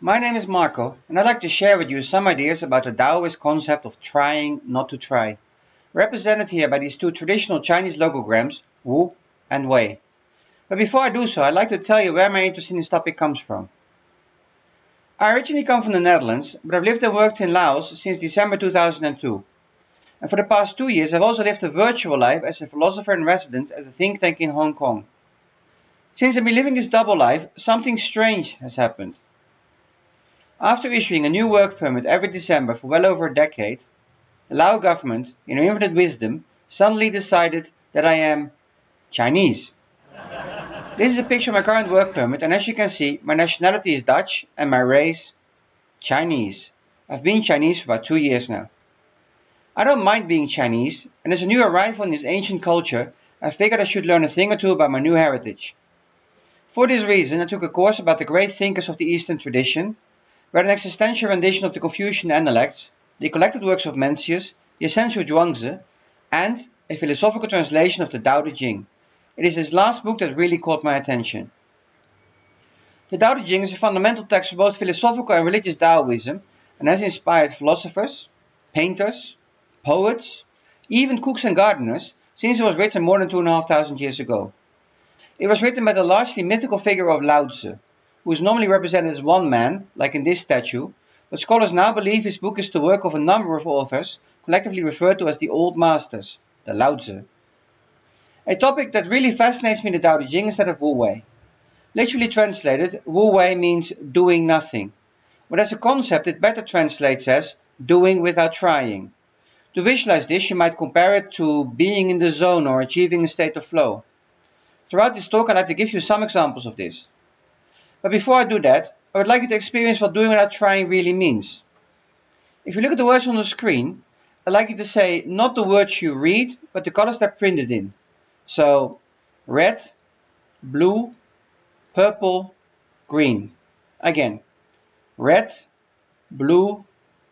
My name is Marko, and I'd like to share with you some ideas about the Taoist concept of trying not to try, represented here by these two traditional Chinese logograms, Wu and Wei. But before I do so, I'd like to tell you where my interest in this topic comes from. I originally come from the Netherlands, but I've lived and worked in Laos since December 2002. And for the past 2 years, I've also lived a virtual life as a philosopher-in-residence at a think tank in Hong Kong. Since I've been living this double life, something strange has happened. After issuing a new work permit every December for well over a decade, the Lao government, in their infinite wisdom, suddenly decided that I am Chinese. This is a picture of my current work permit, and as you can see, my nationality is Dutch and my race, Chinese. I've been Chinese for about 2 years now. I don't mind being Chinese, and as a new arrival in this ancient culture, I figured I should learn a thing or two about my new heritage. For this reason, I took a course about the great thinkers of the Eastern tradition, read an existential rendition of the Confucian Analects, the collected works of Mencius, the essential Zhuangzi, and a philosophical translation of the Tao Te Ching. It is this last book that really caught my attention. The Tao Te Ching is a fundamental text for both philosophical and religious Taoism, and has inspired philosophers, painters, poets, even cooks and gardeners, since it was written more than 2,500 years ago. It was written by the largely mythical figure of Lao-Tzu, who is normally represented as one man, like in this statue, but scholars now believe his book is the work of a number of authors, collectively referred to as the Old Masters, the Lao-Tzu. A topic that really fascinates me in the Tao Te Ching is that of Wu-Wei. Literally translated, Wu-Wei means doing nothing, but as a concept it better translates as doing without trying. To visualize this, you might compare it to being in the zone or achieving a state of flow. Throughout this talk, I'd like to give you some examples of this. But before I do that, I would like you to experience what doing without trying really means. If you look at the words on the screen, I'd like you to say not the words you read, but the colors they're printed in. So, red, blue, purple, green. Again, red, blue,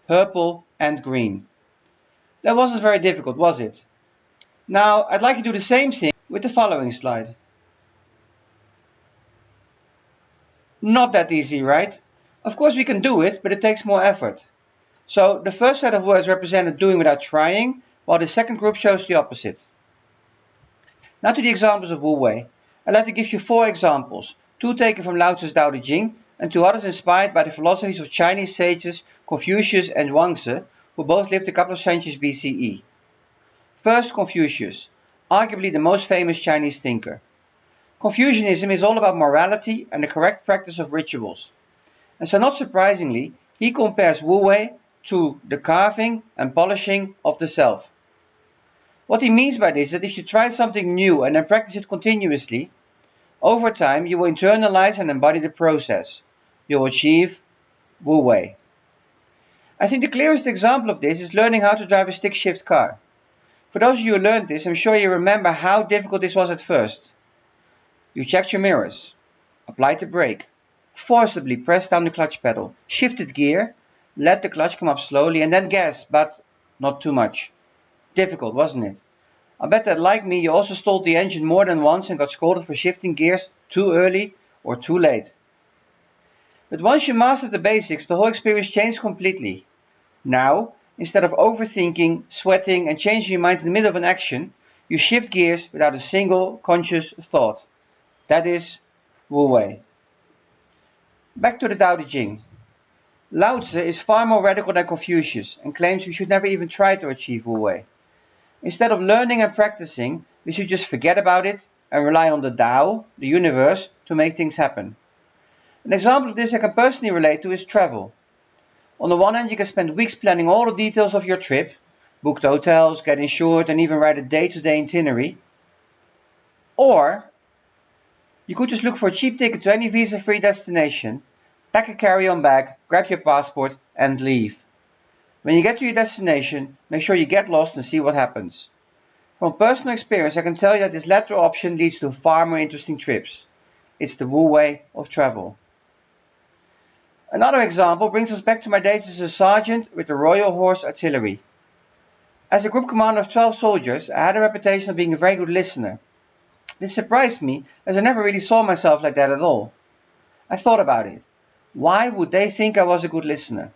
purple, and green. That wasn't very difficult, was it? Now, I'd like you to do the same thing with the following slide. Not that easy, right? Of course we can do it, but it takes more effort. So the first set of words represented doing without trying, while the second group shows the opposite. Now to the examples of Wu-Wei. I'd like to give you 4 examples, 2 taken from Lao-Tzu's Tao Te Ching, and 2 others inspired by the philosophies of Chinese sages Confucius and Zhuangzi, who both lived a couple of centuries BCE. First, Confucius, arguably the most famous Chinese thinker. Confucianism is all about morality and the correct practice of rituals. And so not surprisingly, he compares Wu-Wei to the carving and polishing of the self. What he means by this is that if you try something new and then practice it continuously, over time you will internalize and embody the process. You will achieve Wu-Wei. I think the clearest example of this is learning how to drive a stick-shift car. For those of you who learned this, I'm sure you remember how difficult this was at first. You checked your mirrors, applied the brake, forcibly pressed down the clutch pedal, shifted gear, let the clutch come up slowly, and then gas, but not too much. Difficult, wasn't it? I bet that, like me, you also stalled the engine more than once and got scolded for shifting gears too early or too late. But once you mastered the basics, the whole experience changed completely. Now, instead of overthinking, sweating, and changing your mind in the middle of an action, you shift gears without a single conscious thought. That is Wu-Wei. Back to the Tao Te Ching. Lao-Tzu is far more radical than Confucius and claims we should never even try to achieve Wu-Wei. Instead of learning and practicing, we should just forget about it and rely on the Tao, the universe, to make things happen. An example of this I can personally relate to is travel. On the one hand, you can spend weeks planning all the details of your trip, book the hotels, get insured, and even write a day-to-day itinerary. Or you could just look for a cheap ticket to any visa-free destination, pack a carry-on bag, grab your passport, and leave. When you get to your destination, make sure you get lost and see what happens. From personal experience, I can tell you that this latter option leads to far more interesting trips. It's the Wu-Wei of travel. Another example brings us back to my days as a sergeant with the Royal Horse Artillery. As a group commander of 12 soldiers, I had a reputation of being a very good listener. This surprised me, as I never really saw myself like that at all. I thought about it. Why would they think I was a good listener?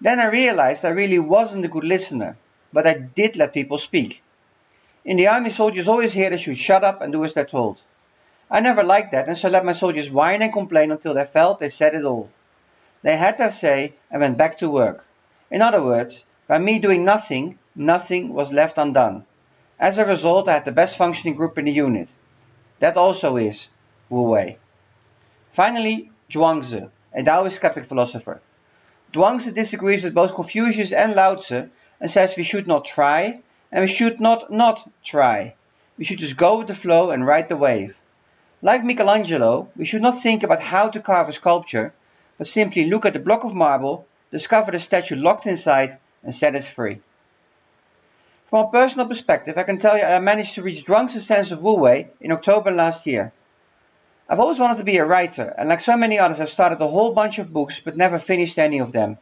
Then I realized I really wasn't a good listener, but I did let people speak. In the army, soldiers always hear they should shut up and do as they're told. I never liked that, and so let my soldiers whine and complain until they felt they said it all. They had their say and went back to work. In other words, by me doing nothing, nothing was left undone. As a result, I had the best functioning group in the unit. That also is Wu-Wei. Finally, Zhuangzi, a Taoist skeptic philosopher. Zhuangzi disagrees with both Confucius and Lao-Tzu and says we should not try and we should not try. We should just go with the flow and ride the wave. Like Michelangelo, we should not think about how to carve a sculpture, but simply look at the block of marble, discover the statue locked inside, and set it free. From a personal perspective, I can tell you I managed to reach Zhuangzi's sense of Wu-Wei in October last year. I've always wanted to be a writer, and like so many others, I've started a whole bunch of books but never finished any of them.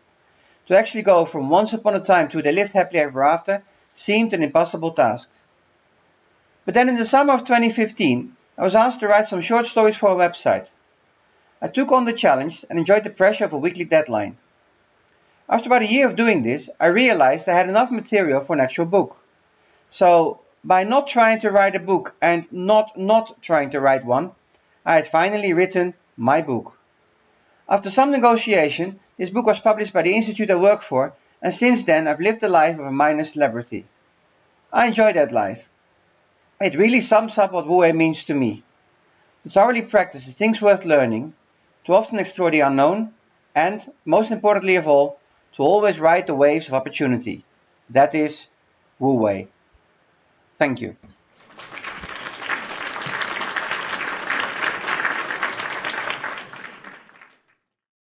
To actually go from once upon a time to They Lived Happily Ever After seemed an impossible task. But then in the summer of 2015, I was asked to write some short stories for a website. I took on the challenge and enjoyed the pressure of a weekly deadline. After about a year of doing this, I realized I had enough material for an actual book. So, by not trying to write a book and not trying to write one, I had finally written my book. After some negotiation, this book was published by the institute I work for, and since then I've lived the life of a minor celebrity. I enjoy that life. It really sums up what Wu-Wei means to me. To thoroughly practice the things worth learning, to often explore the unknown, and, most importantly of all, to always ride the waves of opportunity. That is Wu-Wei. Thank you.